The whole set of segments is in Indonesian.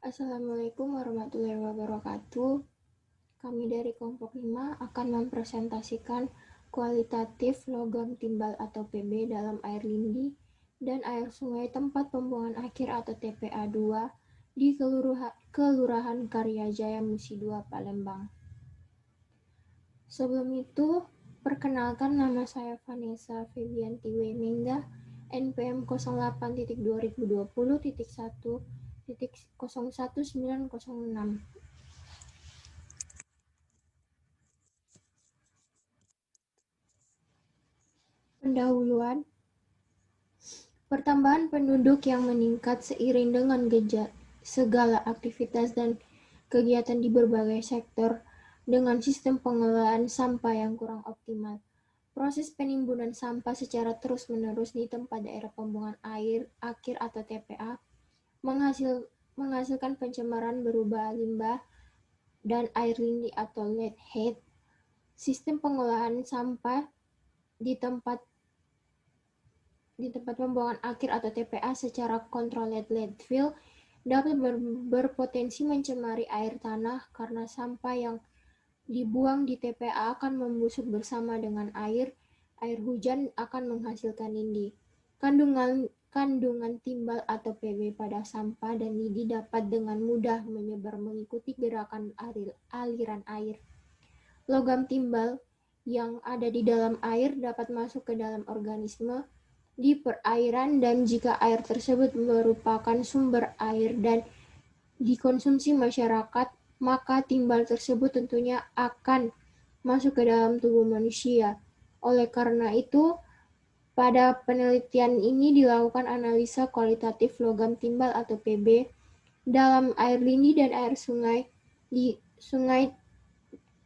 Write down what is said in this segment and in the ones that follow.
Assalamualaikum warahmatullahi wabarakatuh. Kami dari kelompok 5 akan mempresentasikan kualitatif logam timbal atau Pb dalam air lindi dan air sungai tempat pembuangan akhir atau TPA 2 di Kelurahan Karyajaya Musi 2, Palembang. Sebelum itu, perkenalkan nama saya Vanessa Febianti Wemengda, NPM 08.2020.1.01906. Pendahuluan, pertambahan penduduk yang meningkat seiring dengan segala aktivitas dan kegiatan di berbagai sektor dengan sistem pengelolaan sampah yang kurang optimal. Proses penimbunan sampah secara terus-menerus di tempat daerah pembuangan air akhir atau TPA menghasilkan pencemaran berupa limbah dan air lindi atau leachate. Sistem pengolahan sampah di tempat pembuangan akhir atau TPA secara controlled landfill dapat berpotensi mencemari air tanah karena sampah yang dibuang di TPA akan membusuk bersama dengan air hujan akan menghasilkan lindi. Kandungan timbal atau Pb pada sampah dan lidi dapat dengan mudah menyebar mengikuti gerakan aliran air. Logam timbal yang ada di dalam air dapat masuk ke dalam organisme di perairan dan jika air tersebut merupakan sumber air dan dikonsumsi masyarakat, maka timbal tersebut tentunya akan masuk ke dalam tubuh manusia. Oleh karena itu, pada penelitian ini dilakukan analisa kualitatif logam timbal atau Pb dalam air lindi dan air sungai di Sungai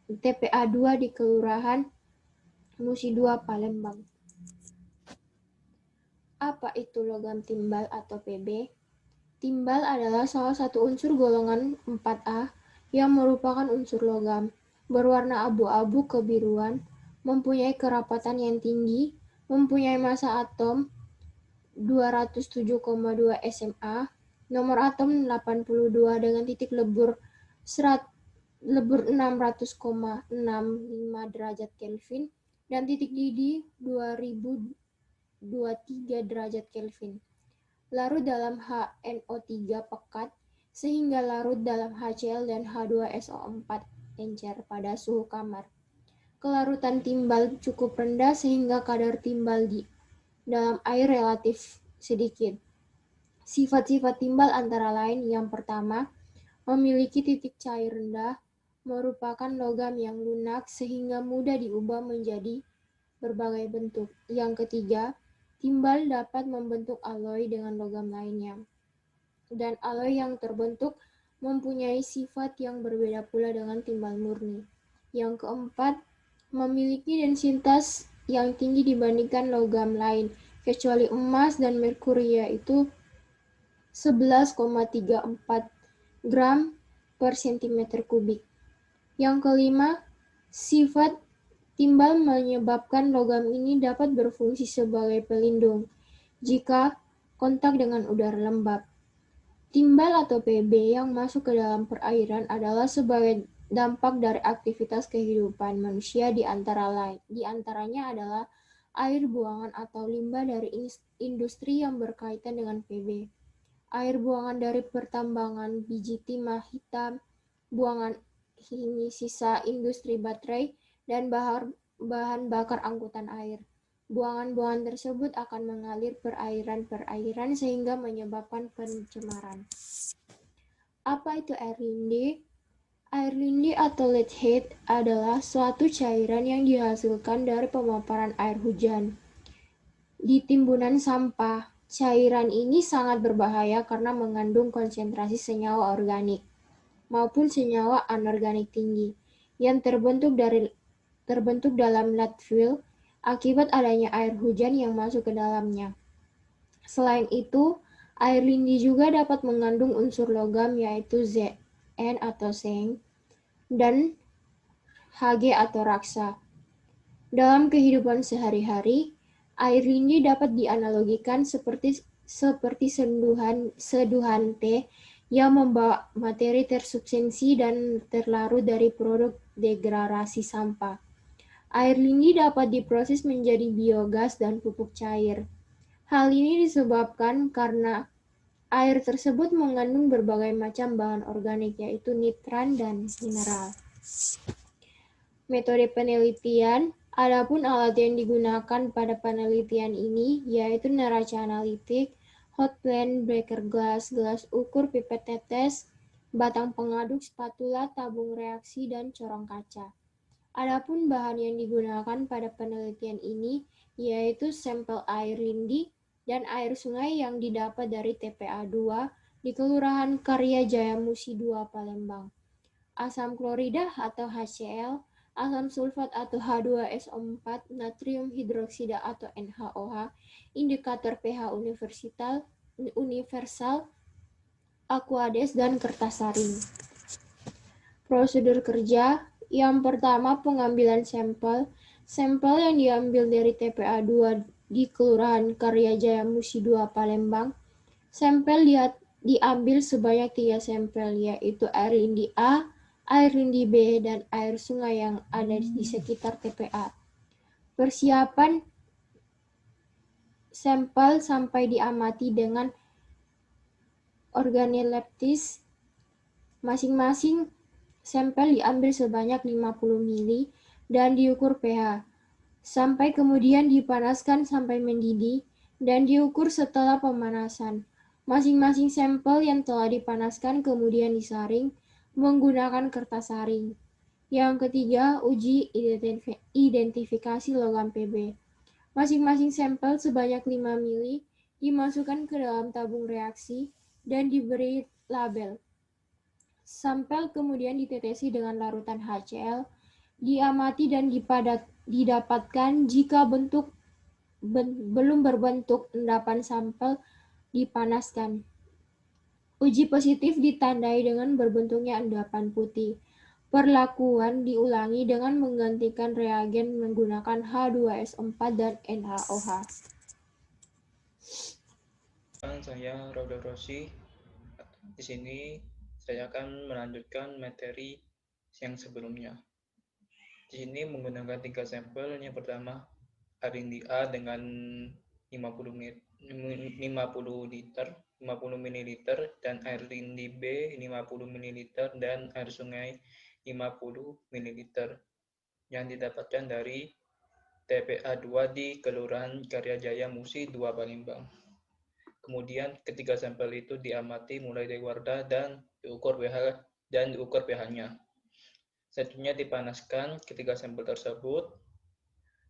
TPA 2 di Kelurahan Musi 2, Palembang. Apa itu logam timbal atau Pb? Timbal adalah salah satu unsur golongan 4A yang merupakan unsur logam, berwarna abu-abu kebiruan, mempunyai kerapatan yang tinggi, mempunyai massa atom 207,2 SMA, nomor atom 82 dengan titik lebur 600,65 derajat Kelvin dan titik didih 2023 derajat Kelvin. Larut dalam HNO3 pekat sehingga larut dalam HCl dan H2SO4 encer pada suhu kamar. Kelarutan timbal cukup rendah sehingga kadar timbal di dalam air relatif sedikit. Sifat-sifat timbal antara lain yang pertama, memiliki titik cair rendah, merupakan logam yang lunak sehingga mudah diubah menjadi berbagai bentuk. Yang ketiga, timbal dapat membentuk alloy dengan logam lainnya. Dan alloy yang terbentuk mempunyai sifat yang berbeda pula dengan timbal murni. Yang keempat, memiliki densitas yang tinggi dibandingkan logam lain, kecuali emas dan merkuri yaitu 11,34 gram per centimeter kubik. Yang kelima, sifat timbal menyebabkan logam ini dapat berfungsi sebagai pelindung jika kontak dengan udara lembab. Timbal atau Pb yang masuk ke dalam perairan adalah sebagai dampak dari aktivitas kehidupan manusia di antaranya adalah air buangan atau limbah dari industri yang berkaitan dengan Pb, air buangan dari pertambangan biji timah hitam, buangan sisa industri baterai, dan bahan bakar angkutan air. Buangan-buangan tersebut akan mengalir perairan sehingga menyebabkan pencemaran. Apa itu air lindi? Air lindi atau leachate adalah suatu cairan yang dihasilkan dari pemaparan air hujan di timbunan sampah. Cairan ini sangat berbahaya karena mengandung konsentrasi senyawa organik maupun senyawa anorganik tinggi yang terbentuk dalam landfill akibat adanya air hujan yang masuk ke dalamnya. Selain itu, air lindi juga dapat mengandung unsur logam yaitu Zn atau seng dan Hg atau raksa. Dalam kehidupan sehari-hari, air lindi dapat dianalogikan seperti seduhan teh yang membawa materi tersubstansi dan terlarut dari produk degradasi sampah. Air lindi dapat diproses menjadi biogas dan pupuk cair. Hal ini disebabkan karena air tersebut mengandung berbagai macam bahan organik, yaitu nitrat dan mineral. Metode penelitian, adapun alat yang digunakan pada penelitian ini yaitu neraca analitik, hot blend, breaker glass, gelas ukur, pipet tetes, batang pengaduk, spatula, tabung reaksi, dan corong kaca. Adapun bahan yang digunakan pada penelitian ini yaitu sampel air lindi dan air sungai yang didapat dari TPA 2 di Kelurahan Karya Jaya Musi 2 Palembang. Asam klorida atau HCl, asam sulfat atau H2SO4, natrium hidroksida atau NaOH, indikator pH universal, Aquades, dan kertas saring. Prosedur kerja, yang pertama pengambilan sampel. Sampel yang diambil dari TPA 2 di Kelurahan Karya Jaya Musi 2 Palembang. Sampel diambil sebanyak 3 sampel, yaitu air lindi A, air lindi B, dan air sungai yang ada di sekitar TPA. Persiapan sampel sampai diamati dengan organoleptis. Masing-masing sampel diambil sebanyak 50 ml dan diukur pH. Sampai kemudian dipanaskan sampai mendidih dan diukur setelah pemanasan. Masing-masing sampel yang telah dipanaskan kemudian disaring menggunakan kertas saring. Yang ketiga, uji identifikasi logam Pb. Masing-masing sampel sebanyak 5 ml dimasukkan ke dalam tabung reaksi dan diberi label. Sampel kemudian ditetesi dengan larutan HCl, diamati dan didapatkan jika belum berbentuk endapan sampel dipanaskan. Uji positif ditandai dengan berbentuknya endapan putih. Perlakuan diulangi dengan menggantikan reagen menggunakan H2SO4 dan NaOH. Saya Rodo Rossi. Di sini saya akan melanjutkan materi yang sebelumnya. Di sini menggunakan 3 sampel. Yang pertama air lindi A dengan 50 liter 50 ml dan air lindi B 50 ml dan air sungai 50 ml yang didapatkan dari TPA 2 di Kelurahan Karya Jaya Musi 2 Palembang. Kemudian ketiga sampel itu diamati mulai dari warna dan diukur pH-nya. Selanjutnya dipanaskan ketiga sampel tersebut.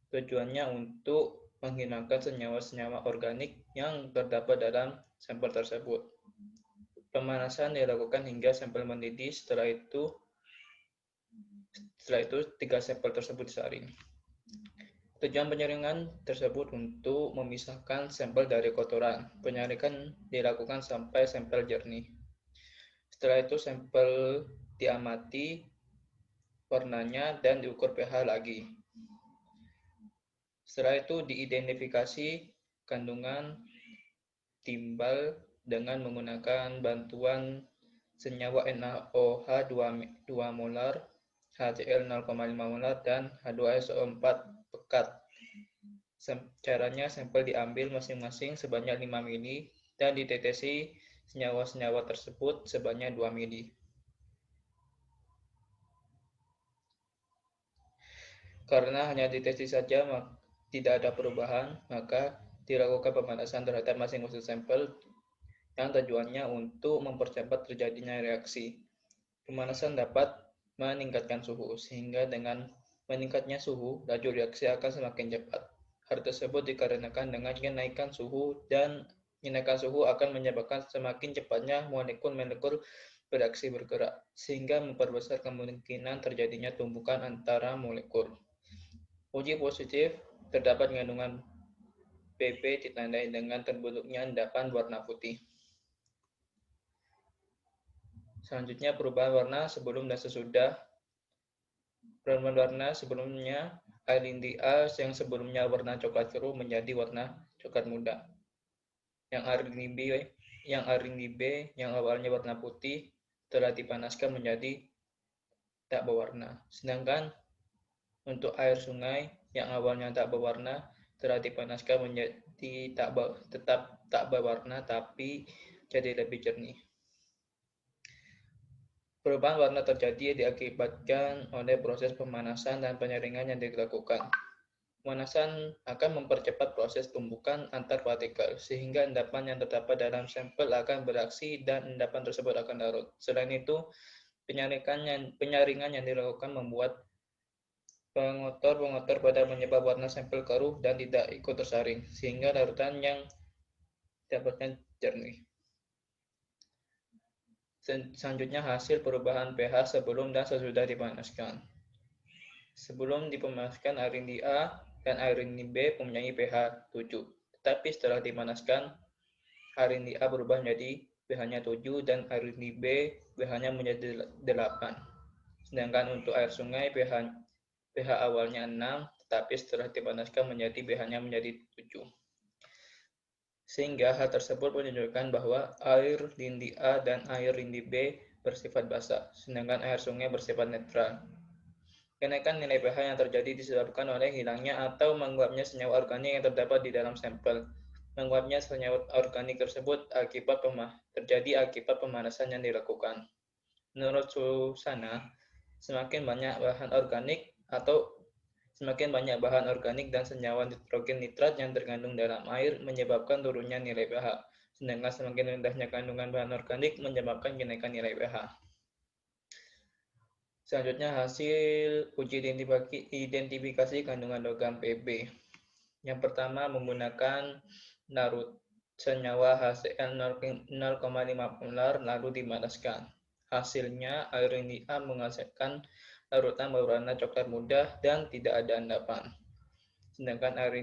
Tujuannya untuk menghilangkan senyawa-senyawa organik yang terdapat dalam sampel tersebut. Pemanasan dilakukan hingga sampel mendidih. Setelah itu 3 sampel tersebut disaring. Tujuan penyaringan tersebut untuk memisahkan sampel dari kotoran. Penyaringan dilakukan sampai sampel jernih. Setelah itu sampel diamati warnanya dan diukur pH lagi. Setelah itu diidentifikasi kandungan timbal dengan menggunakan bantuan senyawa NaOH 2 molar, HCl 0,5 molar, dan H2SO4 pekat. Caranya sampel diambil masing-masing sebanyak 5 ml dan ditetesi senyawa-senyawa tersebut sebanyak 2 ml. Karena hanya ditetesi saja tidak ada perubahan, maka dilakukan pemanasan terhadap masing-masing sampel yang tujuannya untuk mempercepat terjadinya reaksi. Pemanasan dapat meningkatkan suhu, sehingga dengan meningkatnya suhu, laju reaksi akan semakin cepat. Hal tersebut dikarenakan dengan kenaikan suhu akan menyebabkan semakin cepatnya molekul-molekul bereaksi bergerak, sehingga memperbesar kemungkinan terjadinya tumbukan antara molekul. Uji positif terdapat kandungan Pp ditandai dengan terbentuknya endapan warna putih. Selanjutnya perubahan warna sebelum dan sesudah. Perubahan warna sebelumnya air lindi A yang sebelumnya warna coklat keruh menjadi warna coklat muda. Yang air lindi B yang air indi B yang awalnya warna putih telah dipanaskan menjadi tak berwarna. Sedangkan untuk air sungai yang awalnya tak berwarna telah dipanaskan menjadi tetap tak berwarna tapi jadi lebih jernih. Perubahan warna terjadi diakibatkan oleh proses pemanasan dan penyaringan yang dilakukan. Pemanasan akan mempercepat proses tumbukan antar partikel, sehingga endapan yang terdapat dalam sampel akan bereaksi dan endapan tersebut akan larut. Selain itu, penyaringan yang dilakukan membuat pengotor pada menyebab warna sampel keruh dan tidak ikut tersaring, sehingga larutan yang dapatkan jernih. Selanjutnya hasil perubahan pH sebelum dan sesudah dipanaskan. Sebelum dipanaskan air indi A dan air indi B mempunyai pH 7. Tetapi setelah dipanaskan, air indi A berubah menjadi pH-nya 7 dan air indi B pH-nya menjadi 8. Sedangkan untuk air sungai pH awalnya 6, tetapi setelah dipanaskan menjadi pH-nya menjadi 7. Sehingga hal tersebut menunjukkan bahwa air indi A dan air indi B bersifat basah, sedangkan air sungai bersifat netral. Kenaikan nilai pH yang terjadi disebabkan oleh hilangnya atau menguapnya senyawa organik yang terdapat di dalam sampel. Menguapnya senyawa organik tersebut terjadi akibat pemanasan yang dilakukan. Menurut Susana, semakin banyak bahan organik dan senyawa nitrogen nitrat yang terkandung dalam air menyebabkan turunnya nilai pH, sedangkan semakin rendahnya kandungan bahan organik menyebabkan kenaikan nilai pH. Selanjutnya hasil uji identifikasi kandungan logam Pb. Yang pertama menggunakan senyawa HCl 0,5 molar lalu dipanaskan. Hasilnya air indi A menghasilkan larutan berwarna coklat muda dan tidak ada endapan. Sedangkan air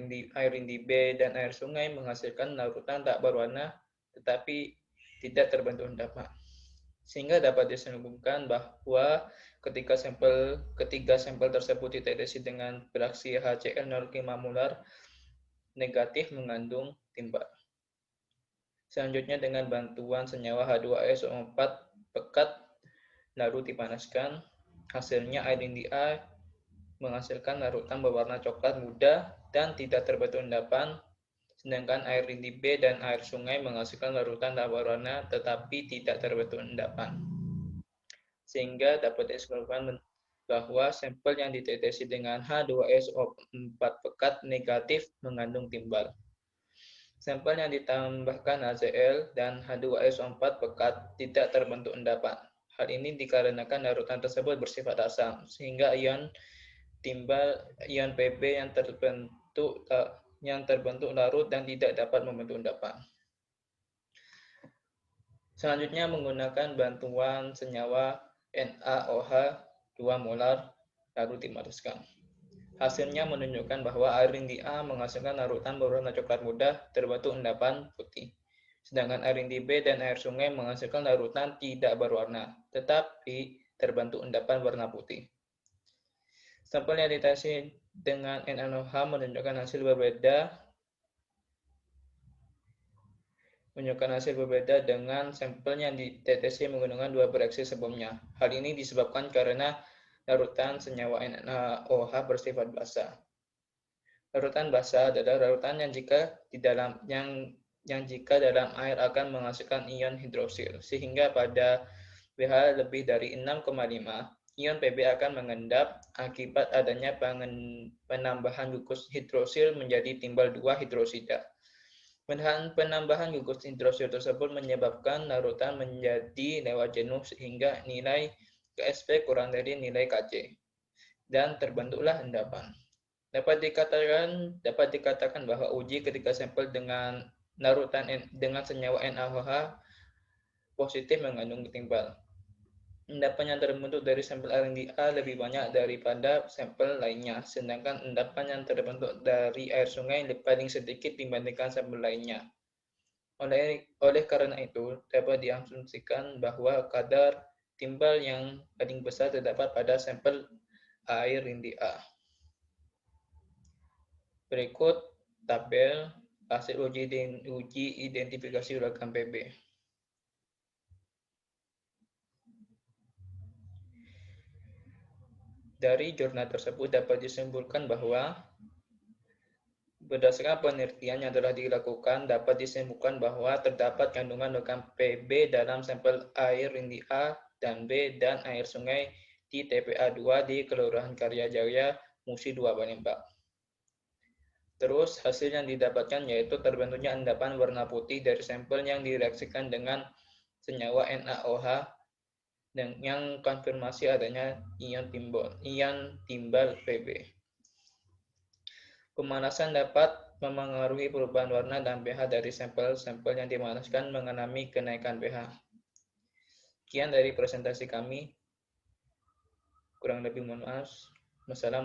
indi B dan air sungai menghasilkan larutan tak berwarna tetapi tidak terbentuk endapan. Sehingga dapat disimpulkan bahwa ketiga sampel tersebut diteteksi dengan bereaksi HCl 0,5 molar negatif mengandung timbal. Selanjutnya dengan bantuan senyawa H2SO4 pekat lalu dipanaskan, hasilnya air indi A menghasilkan larutan berwarna coklat muda dan tidak terbentuk endapan, sedangkan air indi B dan air sungai menghasilkan larutan tak berwarna tetapi tidak terbentuk endapan. Sehingga dapat disimpulkan bahwa sampel yang ditetesi dengan H2SO4 pekat negatif mengandung timbal. Sampel yang ditambahkan HCl dan H2SO4 pekat tidak terbentuk endapan. Hal ini dikarenakan larutan tersebut bersifat asam, sehingga ion Pb yang terbentuk larut dan tidak dapat membentuk endapan. Selanjutnya menggunakan bantuan senyawa NaOH 2 molar lalu dipanaskan. Hasilnya menunjukkan bahwa air indi A menghasilkan larutan berwarna coklat muda terbentuk endapan putih. Sedangkan air indi B dan air sungai menghasilkan larutan tidak berwarna, tetapi terbentuk endapan warna putih. Sampel yang ditesi dengan NaOH menunjukkan hasil berbeda dengan sampel yang ditetesi menggunakan dua bereaksi sebelumnya. Hal ini disebabkan karena larutan senyawa NaOH bersifat basah. Larutan basah adalah larutan yang jika dalam air akan menghasilkan ion hidroksil, sehingga pada pH lebih dari 6,5, ion Pb akan mengendap akibat adanya penambahan gugus hidroksil menjadi timbal 2 hidrosida. Penambahan gugus hidroksil tersebut menyebabkan larutan menjadi lewat jenuh sehingga nilai Ksp kurang dari nilai Kc dan terbentuklah endapan. Dapat dikatakan bahwa uji ketika sampel dengan larutan dengan senyawa NaOH positif mengandung timbal. Endapan yang terbentuk dari sampel air indi A lebih banyak daripada sampel lainnya, sedangkan endapan yang terbentuk dari air sungai paling sedikit dibandingkan sampel lainnya. Oleh karena itu, dapat diasumsikan bahwa kadar timbal yang paling besar terdapat pada sampel air indi A. Berikut tabel hasil uji identifikasi logam Pb. Dari jurnal tersebut dapat disimpulkan bahwa berdasarkan penelitian yang telah dilakukan, dapat disimpulkan bahwa terdapat kandungan logam Pb dalam sampel air Rindi A dan B dan air sungai di TPA 2 di Kelurahan Karyajaya, Musi 2, Palembang. Terus, hasil yang didapatkan yaitu terbentuknya endapan warna putih dari sampel yang direaksikan dengan senyawa NaOH dan yang konfirmasi adanya ion timbal Pb. Pemanasan dapat memengaruhi perubahan warna dan pH dari sampel-sampel yang dimanaskan mengalami kenaikan pH. Sekian dari presentasi kami. Kurang lebih mohon maaf. Wassalamualaikum.